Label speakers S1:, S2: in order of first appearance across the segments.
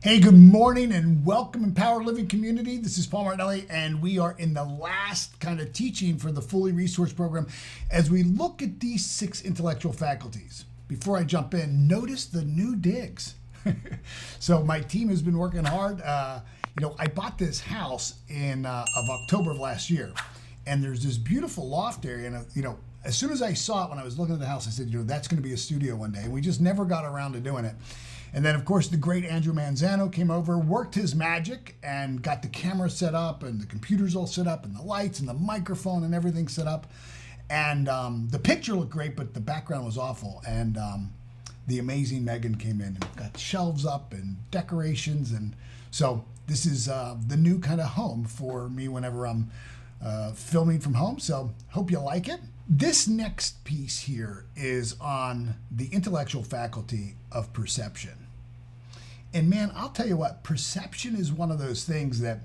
S1: Hey, good morning and welcome Empowered Living community. This is Paul Martinelli, and we are in the last kind of teaching for the Fully Resourced program as we look at these 6 intellectual faculties. Before I jump in, notice the new digs. So my team has been working hard. I bought this house in of October of last year, and there's this beautiful loft area, and as soon as I saw it when I was looking at the house, I said, that's going to be a studio one day. And we just never got around to doing it. And then, of course, the great Andrew Manzano came over, worked his magic, and got the camera set up, and the computers all set up, and the lights, and the microphone, and everything set up. And the picture looked great, but the background was awful. And the amazing Megan came in and got shelves up and decorations. And so this is the new kind of home for me whenever I'm filming from home. So hope you like it. This next piece here is on the intellectual faculty of perception. And man, I'll tell you what, perception is one of those things that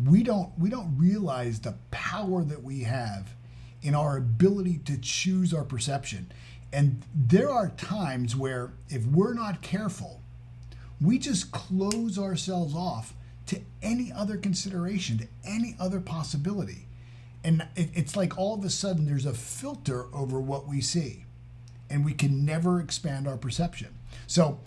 S1: we don't realize the power that we have in our ability to choose our perception. And there are times where if we're not careful, we just close ourselves off to any other consideration, to any other possibility. And it's like all of a sudden there's a filter over what we see, and we can never expand our perception. So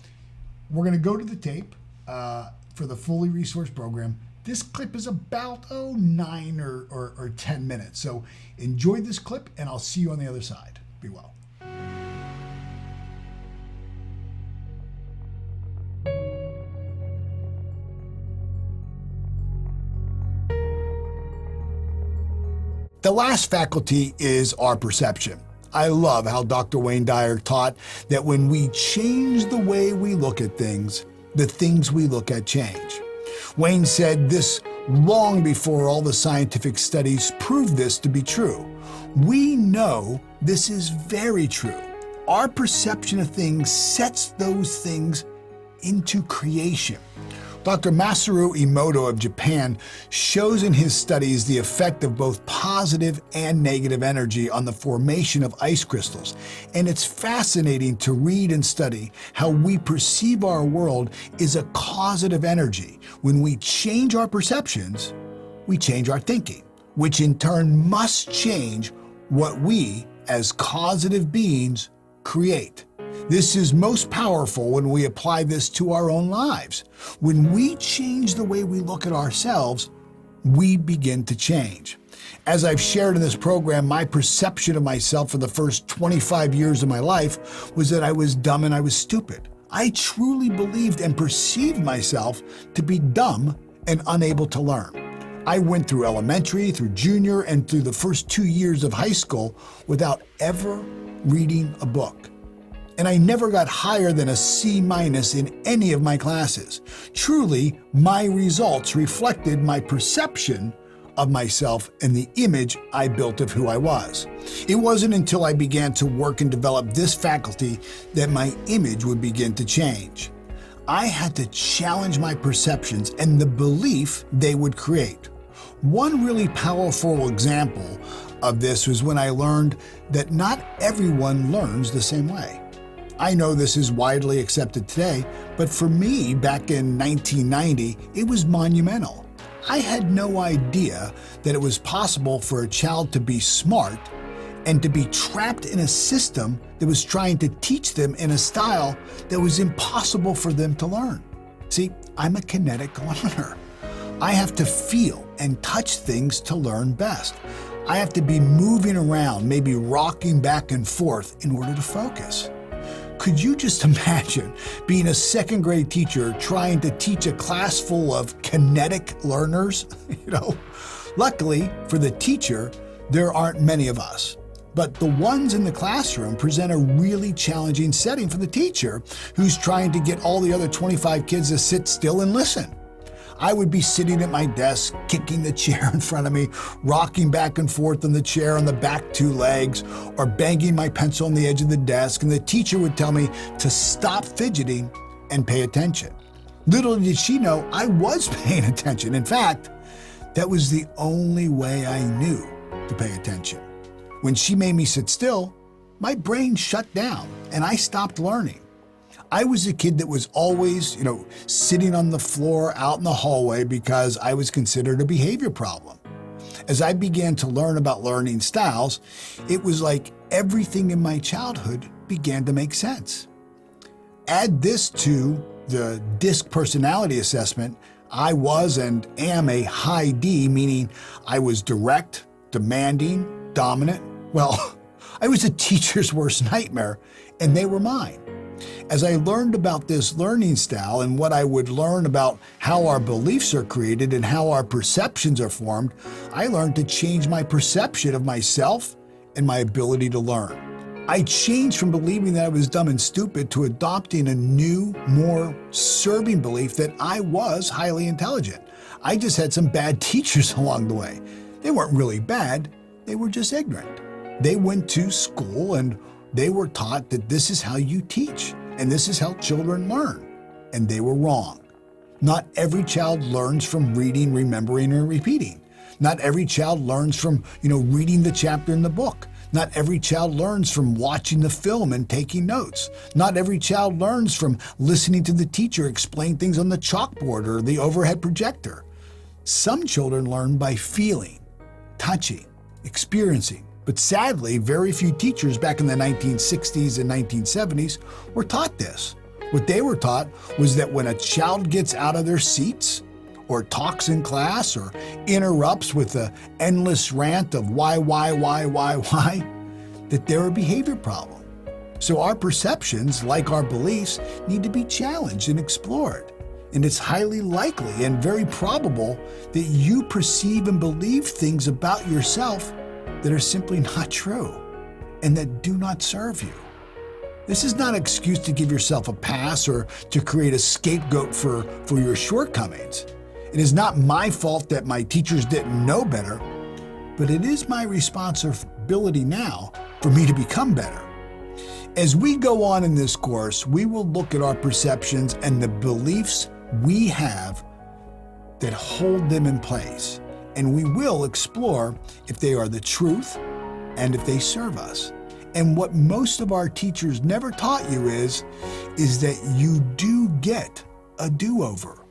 S1: we're going to go to the tape for the Fully Resourced program. This clip is about 9 or 10 minutes. So enjoy this clip, and I'll see you on the other side. Be well. The last faculty is our perception. I love how Dr. Wayne Dyer taught that when we change the way we look at things, the things we look at change. Wayne said this long before all the scientific studies proved this to be true. We know this is very true. Our perception of things sets those things into creation. Dr. Masaru Emoto of Japan shows in his studies the effect of both positive and negative energy on the formation of ice crystals. And it's fascinating to read and study how we perceive our world is a causative energy. When we change our perceptions, we change our thinking, which in turn must change what we, as causative beings, create. This is most powerful when we apply this to our own lives. When we change the way we look at ourselves, we begin to change. As I've shared in this program, my perception of myself for the first 25 years of my life was that I was dumb and I was stupid. I truly believed and perceived myself to be dumb and unable to learn. I went through elementary, through junior, and through the first 2 years of high school without ever reading a book. And I never got higher than a C- in any of my classes. Truly, my results reflected my perception of myself and the image I built of who I was. It wasn't until I began to work and develop this faculty that my image would begin to change. I had to challenge my perceptions and the belief they would create. One really powerful example of this was when I learned that not everyone learns the same way. I know this is widely accepted today, but for me, back in 1990, it was monumental. I had no idea that it was possible for a child to be smart and to be trapped in a system that was trying to teach them in a style that was impossible for them to learn. See, I'm a kinetic learner. I have to feel and touch things to learn best. I have to be moving around, maybe rocking back and forth in order to focus. Could you just imagine being a second grade teacher trying to teach a class full of kinetic learners? Luckily for the teacher, there aren't many of us. But the ones in the classroom present a really challenging setting for the teacher who's trying to get all the other 25 kids to sit still and listen. I would be sitting at my desk, kicking the chair in front of me, rocking back and forth on the chair on the back 2 legs, or banging my pencil on the edge of the desk, and the teacher would tell me to stop fidgeting and pay attention. Little did she know I was paying attention. In fact, that was the only way I knew to pay attention. When she made me sit still, my brain shut down and I stopped learning. I was a kid that was always, sitting on the floor out in the hallway because I was considered a behavior problem. As I began to learn about learning styles, it was like everything in my childhood began to make sense. Add this to the DISC personality assessment. I was and am a high D, meaning I was direct, demanding, dominant. Well, I was a teacher's worst nightmare, and they were mine. As I learned about this learning style and what I would learn about how our beliefs are created and how our perceptions are formed, I learned to change my perception of myself and my ability to learn. I changed from believing that I was dumb and stupid to adopting a new, more serving belief that I was highly intelligent. I just had some bad teachers along the way. They weren't really bad, they were just ignorant. They went to school and they were taught that this is how you teach and this is how children learn. And they were wrong. Not every child learns from reading, remembering, or repeating. Not every child learns from, reading the chapter in the book. Not every child learns from watching the film and taking notes. Not every child learns from listening to the teacher explain things on the chalkboard or the overhead projector. Some children learn by feeling, touching, experiencing. But sadly, very few teachers back in the 1960s and 1970s were taught this. What they were taught was that when a child gets out of their seats, or talks in class, or interrupts with an endless rant of why, that they're a behavior problem. So our perceptions, like our beliefs, need to be challenged and explored. And it's highly likely and very probable that you perceive and believe things about yourself that are simply not true and that do not serve you. This is not an excuse to give yourself a pass or to create a scapegoat for your shortcomings. It is not my fault that my teachers didn't know better, but it is my responsibility now for me to become better. As we go on in this course, we will look at our perceptions and the beliefs we have that hold them in place, and we will explore if they are the truth and if they serve us. And what most of our teachers never taught you is that you do get a do-over.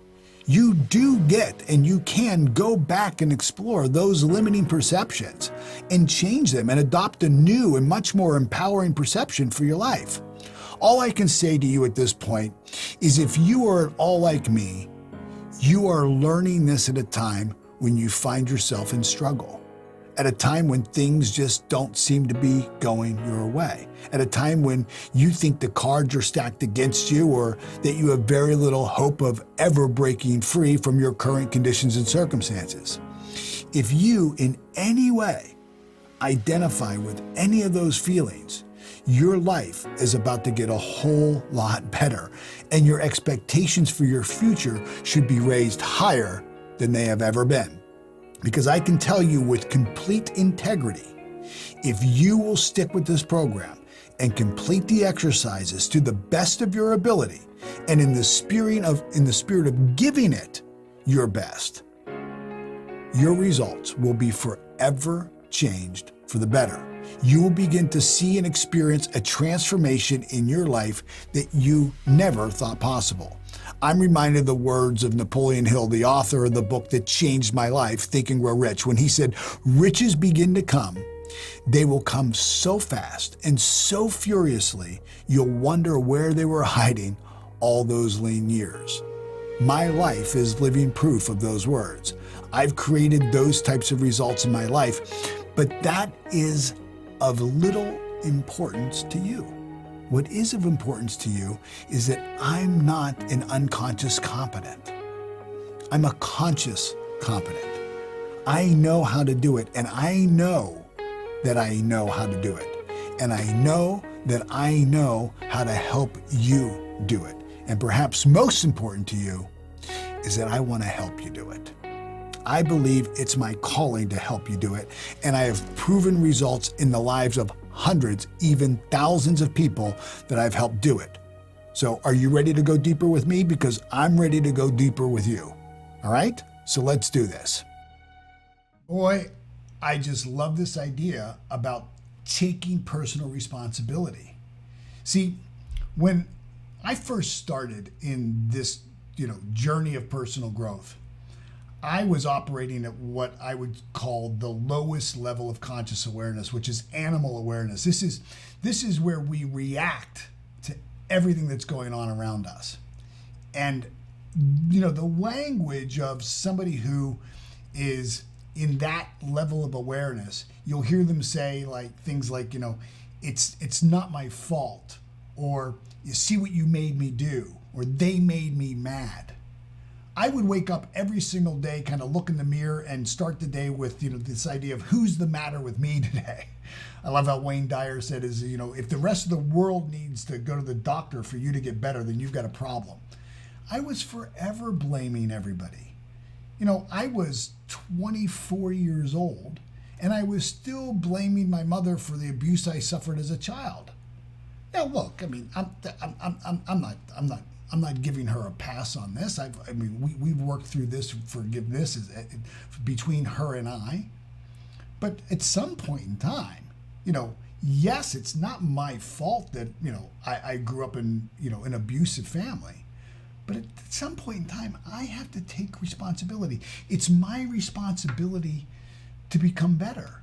S1: You do get and you can go back and explore those limiting perceptions and change them and adopt a new and much more empowering perception for your life. All I can say to you at this point is if you are at all like me, you are learning this at a time when you find yourself in struggle, at a time when things just don't seem to be going your way, at a time when you think the cards are stacked against you or that you have very little hope of ever breaking free from your current conditions and circumstances. If you in any way identify with any of those feelings, your life is about to get a whole lot better, and your expectations for your future should be raised higher than they have ever been. Because I can tell you with complete integrity, if you will stick with this program and complete the exercises to the best of your ability and in the spirit of giving it your best, your results will be forever changed for the better. You will begin to see and experience a transformation in your life that you never thought possible. I'm reminded of the words of Napoleon Hill, the author of the book that changed my life, Think and Grow Rich, when he said, "Riches begin to come. They will come so fast and so furiously, you'll wonder where they were hiding all those lean years." My life is living proof of those words. I've created those types of results in my life, but that is of little importance to you. What is of importance to you is that I'm not an unconscious competent. I'm a conscious competent. I know how to do it, and I know that I know how to do it. And I know that I know how to help you do it. And perhaps most important to you is that I want to help you do it. I believe it's my calling to help you do it, and I have proven results in the lives of hundreds, even thousands of people that I've helped do it. So are you ready to go deeper with me? Because I'm ready to go deeper with you. All right? So let's do this. Boy, I just love this idea about taking personal responsibility. See, when I first started in this, journey of personal growth, I was operating at what I would call the lowest level of conscious awareness, which is animal awareness. This is where we react to everything that's going on around us. And the language of somebody who is in that level of awareness, you'll hear them say like things like, it's not my fault, or you see what you made me do, or they made me mad. I would wake up every single day, kind of look in the mirror and start the day with, this idea of who's the matter with me today. I love how Wayne Dyer said if the rest of the world needs to go to the doctor for you to get better, then you've got a problem. I was forever blaming everybody. I was 24 years old and I was still blaming my mother for the abuse I suffered as a child. Now, look, I'm not giving her a pass on this. We've worked through this forgiveness between her and I. But at some point in time, yes, it's not my fault that, I grew up in, an abusive family. But at some point in time, I have to take responsibility. It's my responsibility to become better.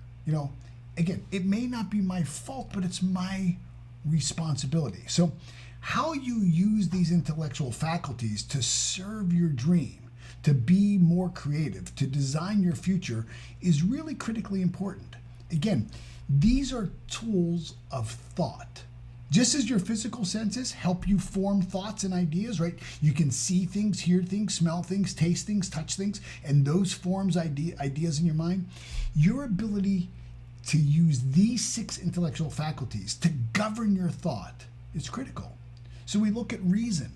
S1: Again, it may not be my fault, but it's my responsibility. So how you use these intellectual faculties to serve your dream, to be more creative, to design your future is really critically important. Again, these are tools of thought. Just as your physical senses help you form thoughts and ideas, right? You can see things, hear things, smell things, taste things, touch things, and those forms ideas in your mind. Your ability to use these 6 intellectual faculties to govern your thought is critical. So we look at reason,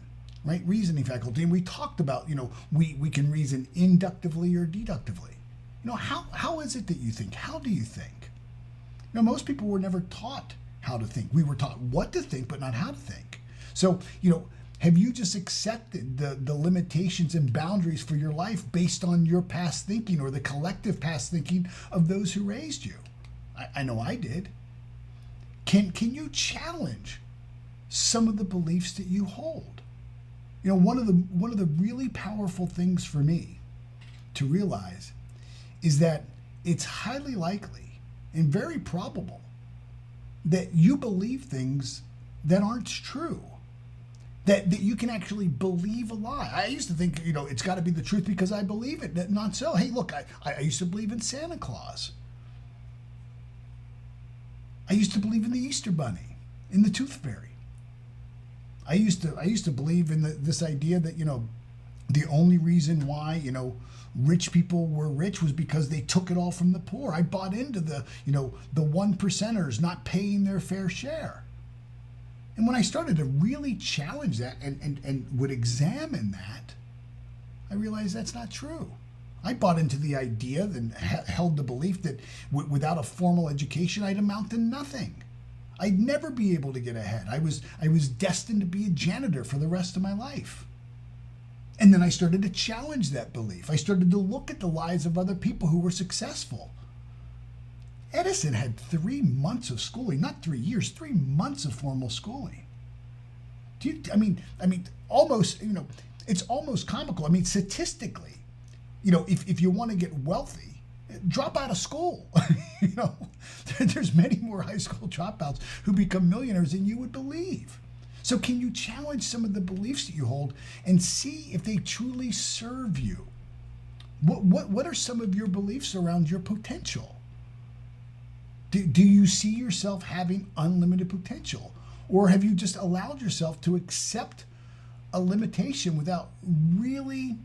S1: right? Reasoning faculty, and we talked about, we can reason inductively or deductively. How is it that you think? How do you think? Most people were never taught how to think. We were taught what to think, but not how to think. So, have you just accepted the limitations and boundaries for your life based on your past thinking or the collective past thinking of those who raised you? I know I did. Can you challenge some of the beliefs that you hold? One of the really powerful things for me to realize is that it's highly likely and very probable that you believe things that aren't true, that you can actually believe a lie. I used to think, it's got to be the truth because I believe it. Not so. Hey, look, I used to believe in Santa Claus. I used to believe in the Easter Bunny, in the Tooth Fairy. I used to believe in this idea that, the only reason why, rich people were rich was because they took it all from the poor. I bought into the 1%ers not paying their fair share. And when I started to really challenge that and would examine that, I realized that's not true. I bought into the idea and held the belief that without a formal education, I'd amount to nothing. I'd never be able to get ahead. I was destined to be a janitor for the rest of my life. And then I started to challenge that belief. I started to look at the lives of other people who were successful. Edison had 3 months of schooling, not 3 years, 3 months of formal schooling. Almost, it's almost comical. Statistically, if you want to get wealthy, drop out of school. There's many more high school dropouts who become millionaires than you would believe. So can you challenge some of the beliefs that you hold and see if they truly serve you? What are some of your beliefs around your potential? Do you see yourself having unlimited potential? Or have you just allowed yourself to accept a limitation without really,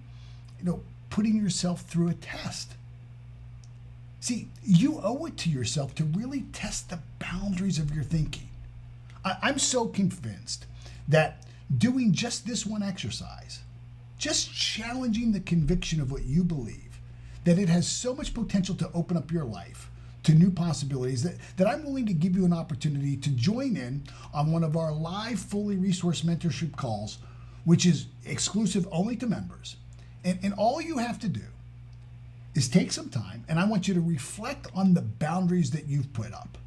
S1: putting yourself through a test? See, you owe it to yourself to really test the boundaries of your thinking. I'm so convinced that doing just this one exercise, just challenging the conviction of what you believe, that it has so much potential to open up your life to new possibilities that I'm willing to give you an opportunity to join in on one of our live, fully resourced mentorship calls, which is exclusive only to members. And all you have to do is take some time, and I want you to reflect on the boundaries that you've put up.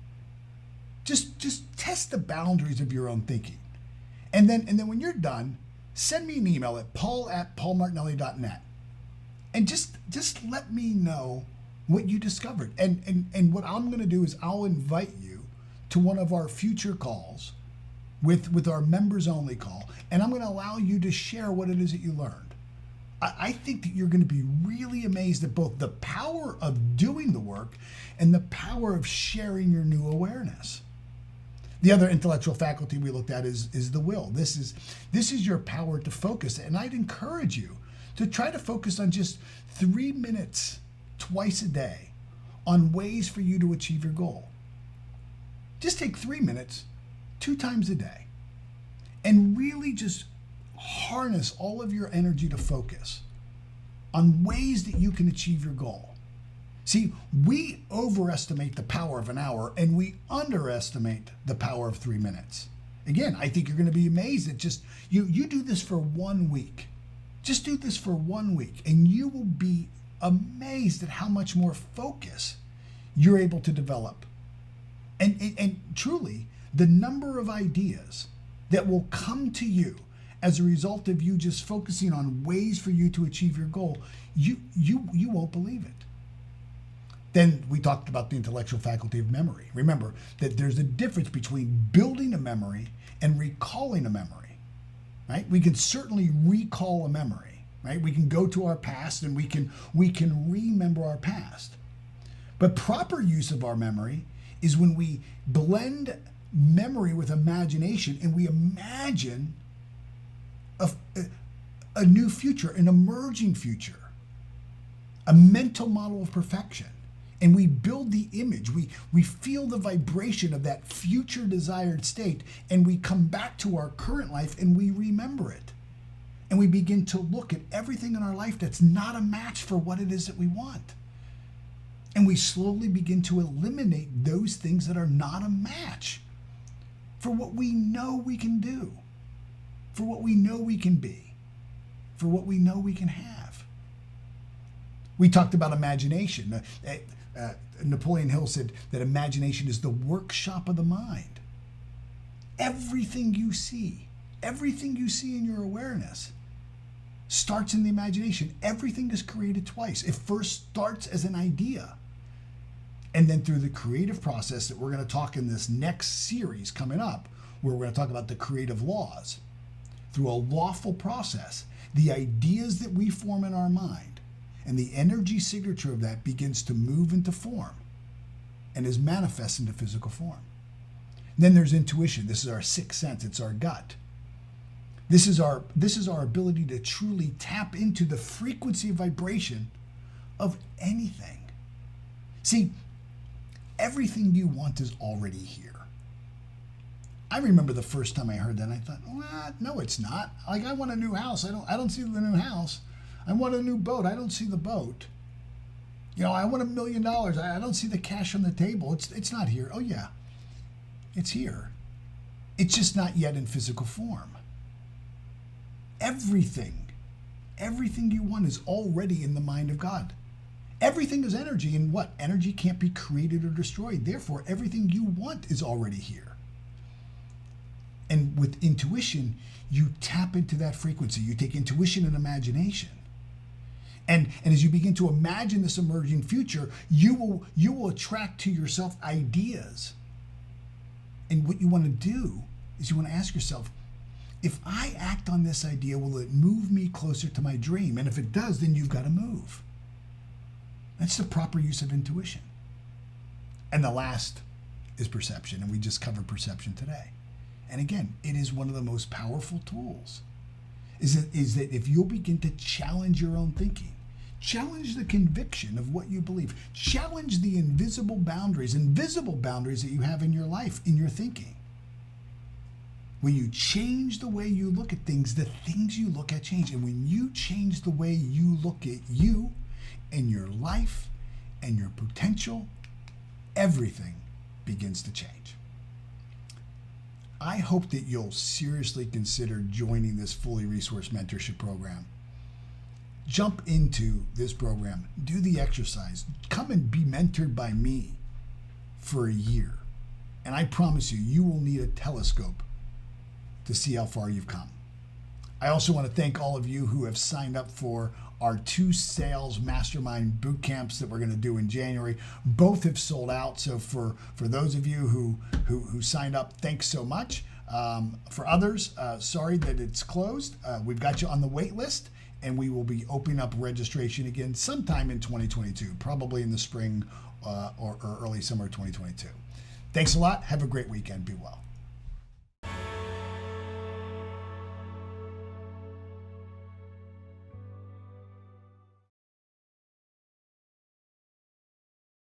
S1: Just test the boundaries of your own thinking And then when you're done, send me an email at paul@paulmartinelli.net. And just let me know what you discovered. And what I'm going to do is I'll invite you to one of our future calls with our members only call, and I'm going to allow you to share what it is that you learned. I think that you're going to be really amazed at both the power of doing the work and the power of sharing your new awareness. The other intellectual faculty we looked at is the will. This is your power to focus, and I'd encourage you to try to focus on just 3 minutes twice a day on ways for you to achieve your goal. Just take 3 minutes 2 times a day and really just harness all of your energy to focus on ways that you can achieve your goal. See, we overestimate the power of an hour and we underestimate the power of 3 minutes. Again, I think you're going to be amazed at just, you do this for 1 week. Just do this for 1 week and you will be amazed at how much more focus you're able to develop. And truly, the number of ideas that will come to you as a result of you just focusing on ways for you to achieve your goal, you won't believe it. Then we talked about the intellectual faculty of memory. Remember that there's a difference between building a memory and recalling a memory, right? We can certainly recall a memory, right? We can go to our past and we can remember our past. But proper use of our memory is when we blend memory with imagination and we imagine a new future, an emerging future, a mental model of perfection. And we build the image, we feel the vibration of that future desired state, and we come back to our current life and we remember it. And we begin to look at everything in our life that's not a match for what it is that we want. And we slowly begin to eliminate those things that are not a match for what we know we can do, for what we know we can be, for what we know we can have. We talked about imagination. Napoleon Hill said that imagination is the workshop of the mind. Everything you see in your awareness starts in the imagination. Everything is created twice. It first starts as an idea. And then through the creative process that we're going to talk in this next series coming up, where we're going to talk about the creative laws, through a lawful process, the ideas that we form in our mind and the energy signature of that begins to move into form and is manifest into physical form. Then there's intuition. This is our sixth sense. It's our gut. This is our ability to truly tap into the frequency of vibration of anything. See, everything you want is already here. I remember the first time I heard that, and I thought, what? No, it's not. Like, I want a new house. I don't see the new house. I want a new boat. I don't see the boat. I want $1 million. I don't see the cash on the table. It's not here. Oh yeah, it's here. It's just not yet in physical form. Everything you want is already in the mind of God. Everything is energy, and what? Energy can't be created or destroyed. Therefore, everything you want is already here. And with intuition, you tap into that frequency. You take intuition and imagination. And as you begin to imagine this emerging future, you will attract to yourself ideas. And what you want to do is you want to ask yourself, if I act on this idea, will it move me closer to my dream? And if it does, then you've got to move. That's the proper use of intuition. And the last is perception, and we just covered perception today. And again, it is one of the most powerful tools. Is that if you'll begin to challenge your own thinking, challenge the conviction of what you believe, challenge the invisible boundaries that you have in your life, in your thinking. When you change the way you look at things, the things you look at change. And when you change the way you look at you and your life and your potential, everything begins to change. I hope that you'll seriously consider joining this fully resourced mentorship program. Jump into this program, do the exercise, come and be mentored by me for a year. And I promise you, you will need a telescope to see how far you've come. I also want to thank all of you who have signed up for our 2 sales mastermind boot camps that we're going to do in January. Both have sold out. So for those of you who signed up, thanks so much. For others, sorry that it's closed. We've got you on the wait list, and we will be opening up registration again sometime in 2022, probably in the spring or early summer 2022. Thanks a lot. Have a great weekend. Be well.